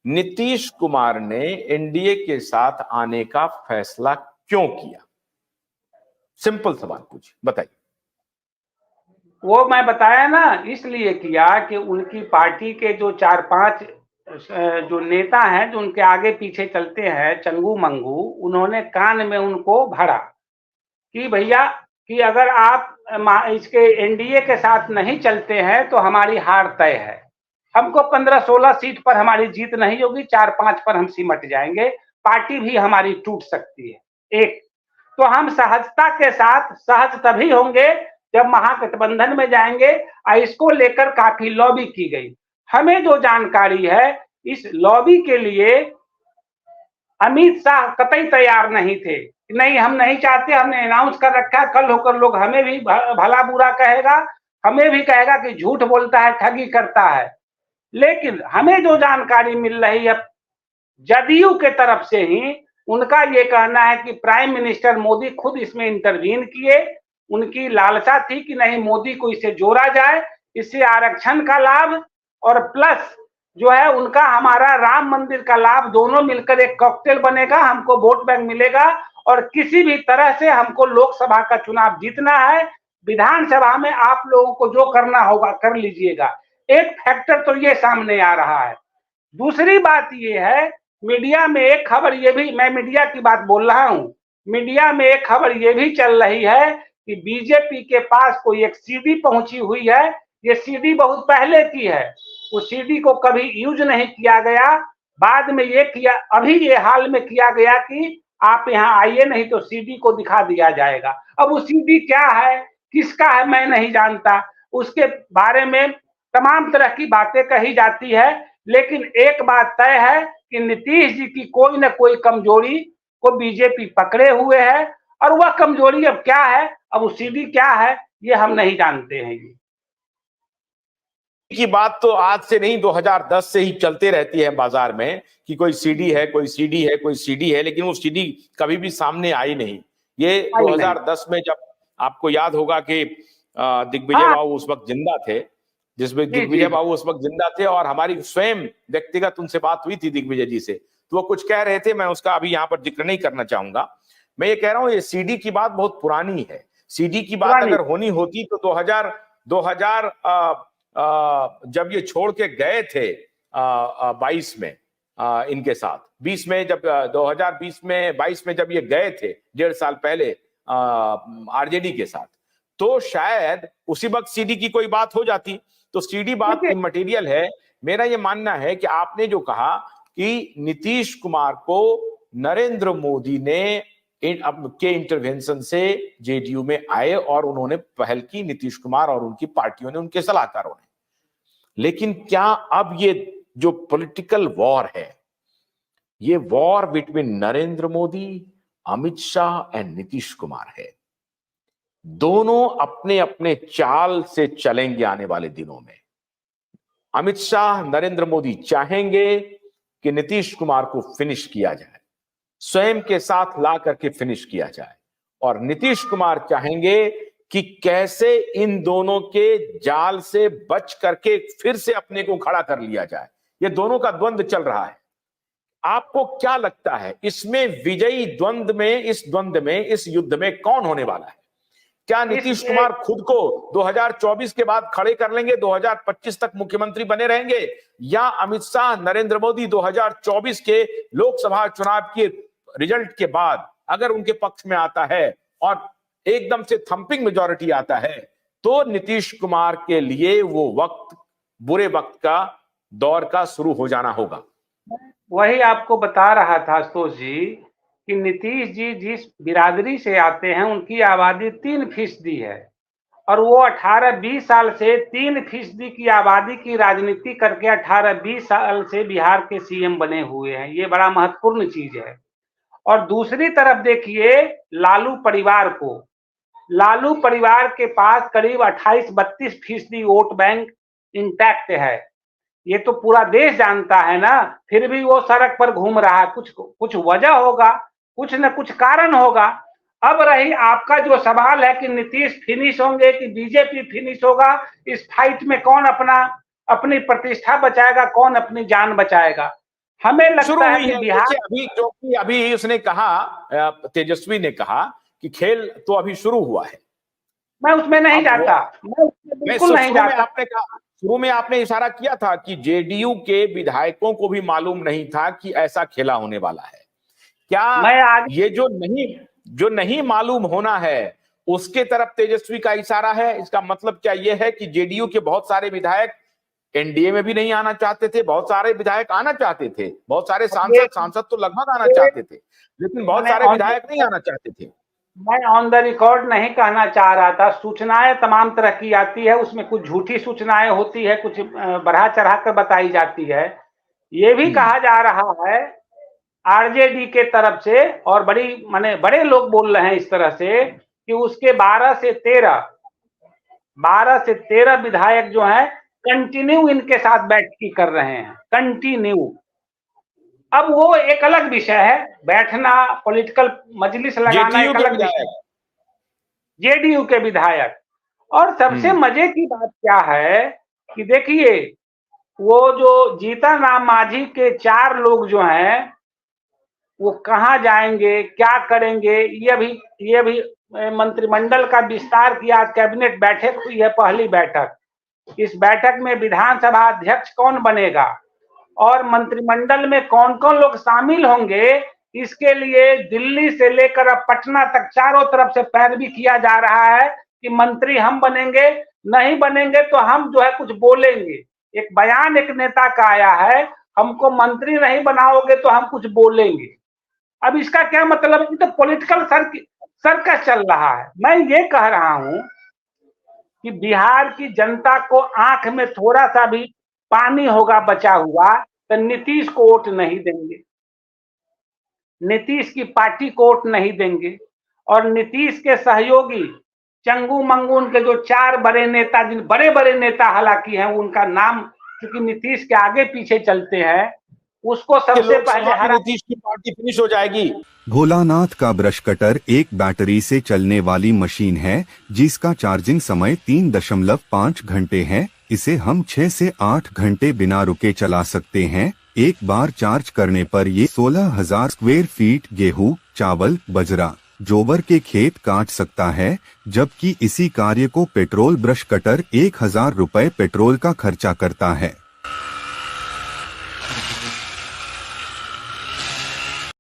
नीतीश कुमार ने एनडीए के साथ आने का फैसला क्यों किया? सिंपल सवाल पूछिए, बताइए। वो मैं बताया ना, इसलिए किया कि उनकी पार्टी के जो 4-5 जो नेता हैं जो उनके आगे पीछे चलते हैं, चंगू मंगू, उन्होंने कान में उनको भरा कि भैया कि अगर आप इसके एनडीए के साथ नहीं चलते हैं तो हमारी हार तय है। हमको 15-16 सीट पर हमारी जीत नहीं होगी, 4-5 पर हम सिमट जाएंगे, पार्टी भी हमारी टूट सकती है। एक तो हम सहजता के साथ सहज तभी होंगे जब महागठबंधन में जाएंगे। इसको लेकर काफी लॉबी की गई। हमें जो जानकारी है, इस लॉबी के लिए अमित शाह कतई तैयार नहीं थे। नहीं, हम नहीं चाहते, हमने अनाउंस कर रखा है, कल होकर लोग हमें भी भला बुरा कहेगा, हमें भी कहेगा कि झूठ बोलता है, ठगी करता है। लेकिन हमें जो जानकारी मिल रही है जदयू के तरफ से ही, उनका ये कहना है कि प्राइम मिनिस्टर मोदी खुद इसमें इंटरवीन किए। उनकी लालसा थी कि नहीं, मोदी को इससे जोड़ा जाए, इससे आरक्षण का लाभ और प्लस जो है उनका हमारा राम मंदिर का लाभ, दोनों मिलकर एक कॉकटेल बनेगा, हमको वोट बैंक मिलेगा और किसी भी तरह से हमको लोकसभा का चुनाव जीतना है। विधानसभा में आप लोगों को जो करना होगा कर लीजिएगा। एक फैक्टर तो ये सामने आ रहा है। दूसरी बात ये है, मीडिया में एक खबर ये भी, मैं मीडिया की बात बोल रहा हूं, मीडिया में एक खबर ये भी चल रही है कि बीजेपी के पास कोई एक सीडी पहुंची हुई है। ये सीडी बहुत पहले की है, उस सीडी को कभी यूज नहीं किया गया। बाद में ये किया, अभी ये हाल में किया गया कि आप यहाँ आइए नहीं तो सीडी को दिखा दिया जाएगा। अब वो सीडी क्या है, किसका है, मैं नहीं जानता। उसके बारे में तमाम तरह की बातें कही जाती है, लेकिन एक बात तय है कि नीतीश जी की कोई न कोई कमजोरी को बीजेपी पकड़े हुए है। और वह कमजोरी अब क्या है, अब वो सीडी क्या है, ये हम नहीं जानते हैं। ये की बात तो आज से नहीं, 2010 से ही चलते रहती है बाजार में कि कोई सीडी है, कोई सीडी है, कोई सीडी है, लेकिन वो सीडी कभी भी सामने आई नहीं। ये 2010 में जब आपको याद होगा कि दिग्विजय बाबू उस वक्त जिंदा थे, जिसमें दिग्विजय बाबू उस वक्त जिंदा थे और हमारी स्वयं व्यक्तिगत उनसे बात हुई थी दिग्विजय जी से, तो वो कुछ कह रहे थे, मैं उसका अभी यहाँ पर जिक्र नहीं करना चाहूंगा। मैं ये कह रहा हूँ ये सीडी की बात बहुत पुरानी है। सीडी की बात अगर होनी होती तो 2000 जब ये छोड़ के गए थे 22 में इनके साथ, 20 में जब 2020 में 22 में जब ये गए थे 1.5 साल पहले आरजेडी के साथ, तो शायद उसी वक्त सीडी की कोई बात हो जाती। तो सीडी बात इमटेरियल है। मेरा ये मानना है कि आपने जो कहा कि नीतीश कुमार को नरेंद्र मोदी ने के इंटरवेंशन से जेडीयू में आए और उन्होंने पहल की, नीतीश कुमार और उनकी पार्टियों ने, उनके सलाहकारों ने। लेकिन क्या अब ये जो पॉलिटिकल वॉर है, ये war between Narendra Modi, Amit Shah and Nitish Kumar है। दोनों अपने अपने चाल से चलेंगे आने वाले दिनों में। अमित शाह, नरेंद्र मोदी चाहेंगे कि नीतीश कुमार को फिनिश किया जाए, स्वयं के साथ ला करके फिनिश किया जाए, और नीतीश कुमार चाहेंगे कि कैसे इन दोनों के जाल से बच करके फिर से अपने को खड़ा कर लिया जाए। ये दोनों का द्वंद्व चल रहा है। आपको क्या लगता है इसमें विजयी द्वंद्व में, इस द्वंद्व में, इस युद्ध में कौन होने वाला है? क्या नीतीश कुमार खुद को 2024 के बाद खड़े कर लेंगे, 2025 तक मुख्यमंत्री बने रहेंगे, या अमित शाह, नरेंद्र मोदी 2024 के लोकसभा चुनाव के रिजल्ट के बाद अगर उनके पक्ष में आता है और एकदम से थंपिंग मेजॉरिटी आता है, तो नीतीश कुमार के लिए वो वक्त, बुरे वक्त का दौर का शुरू हो जाना होगा। वही आपको बता रहा था आशुतोष जी कि नीतीश जी जिस बिरादरी से आते हैं उनकी आबादी 3% है और वो 18-20 साल से 3% की आबादी की राजनीति करके 18-20 साल से बिहार के सीएम बने हुए हैं। ये बड़ा महत्वपूर्ण चीज है। और दूसरी तरफ देखिए लालू परिवार को, लालू परिवार के पास करीब 28-32% वोट बैंक इंटैक्ट है। ये तो पूरा देश जानता है ना, फिर भी वो सड़क पर घूम रहा है। कुछ वजह होगा, कुछ न कुछ कारण होगा। अब रही आपका जो सवाल है कि नीतीश फिनिश होंगे कि बीजेपी फिनिश होगा, इस फाइट में कौन अपनी प्रतिष्ठा बचाएगा, कौन अपनी जान बचाएगा। हमें शुरू लगता है हुई कि है। बिहार, देखिए, अभी जो कि अभी उसने कहा, तेजस्वी ने कहा कि खेल तो अभी शुरू हुआ है। मैं उसमें नहीं अब जाता, मैं उसमें बिल्कुल नहीं शुरू में जाता। आपने कहा, शुरू में आपने इशारा किया था कि जेडीयू के विधायकों को भी मालूम नहीं था कि ऐसा खेला होने वाला है। क्या मैं आगे, ये जो नहीं मालूम होना है उसके तरफ तेजस्वी का इशारा है? इसका मतलब क्या यह है कि जेडीयू के बहुत सारे विधायक एनडीए में भी नहीं आना चाहते थे, बहुत सारे विधायक आना चाहते थे, बहुत सारे ये सांसद तो लगभग आना चाहते थे, लेकिन बहुत मैंने सारे ऑन विधायक नहीं आना चाहते थे। मैं ऑन द रिकॉर्ड नहीं कहना चाह रहा था। सूचनाएं तमाम तरह की आती है, उसमें कुछ झूठी सूचनाएं होती है, कुछ बढ़ा चढ़ा कर बताई जाती है। ये भी कहा जा रहा है आरजेडी के तरफ से, और बड़ी माने बड़े लोग बोल रहे हैं इस तरह से, कि उसके 12 से 13 विधायक जो हैं कंटिन्यू इनके साथ बैठकी कर रहे हैं, कंटिन्यू। अब वो एक अलग विषय है, बैठना, पॉलिटिकल मजलिस लगाना जेडीयू एक के अलग विषय, विधायक, जेडीयू के विधायक। और सबसे मजे की बात क्या है कि देखिए, वो जो जीतन राम मांझी के 4 लोग जो हैं वो कहाँ जाएंगे, क्या करेंगे, ये भी मंत्रिमंडल का विस्तार किया, कैबिनेट बैठक हुई है, पहली बैठक। इस बैठक में विधानसभा अध्यक्ष कौन बनेगा और मंत्रिमंडल में कौन कौन लोग शामिल होंगे, इसके लिए दिल्ली से लेकर अब पटना तक चारों तरफ से पैरवी किया जा रहा है कि मंत्री हम बनेंगे, नहीं बनेंगे तो हम जो है कुछ बोलेंगे। एक बयान एक नेता का आया है, हमको मंत्री नहीं बनाओगे तो हम कुछ बोलेंगे। अब इसका क्या मतलब है? कि तो पॉलिटिकल सर्कस चल रहा है। मैं ये कह रहा हूं कि बिहार की जनता को आंख में थोड़ा सा भी पानी होगा बचा हुआ तो नीतीश को वोट नहीं देंगे, नीतीश की पार्टी को वोट नहीं देंगे। और नीतीश के सहयोगी चंगू मंगू, उनके जो 4 बड़े नेता, जिन बड़े बड़े नेता हालांकि हैं, उनका नाम क्योंकि नीतीश के आगे पीछे चलते हैं, उसको सबसे पहले हरा। नीतीश की पार्टी फिनिश हो जाएगी। भोलानाथ का ब्रश कटर एक बैटरी से चलने वाली मशीन है जिसका चार्जिंग समय 3.5 घंटे है। इसे हम 6 से 8 घंटे बिना रुके चला सकते हैं। एक बार चार्ज करने पर ये 16,000 स्क्वायर फीट गेहूं, चावल, बजरा, जोबर के खेत काट सकता है, जबकि इसी कार्य को पेट्रोल ब्रश कटर 1,000 रुपए पेट्रोल का खर्चा करता है।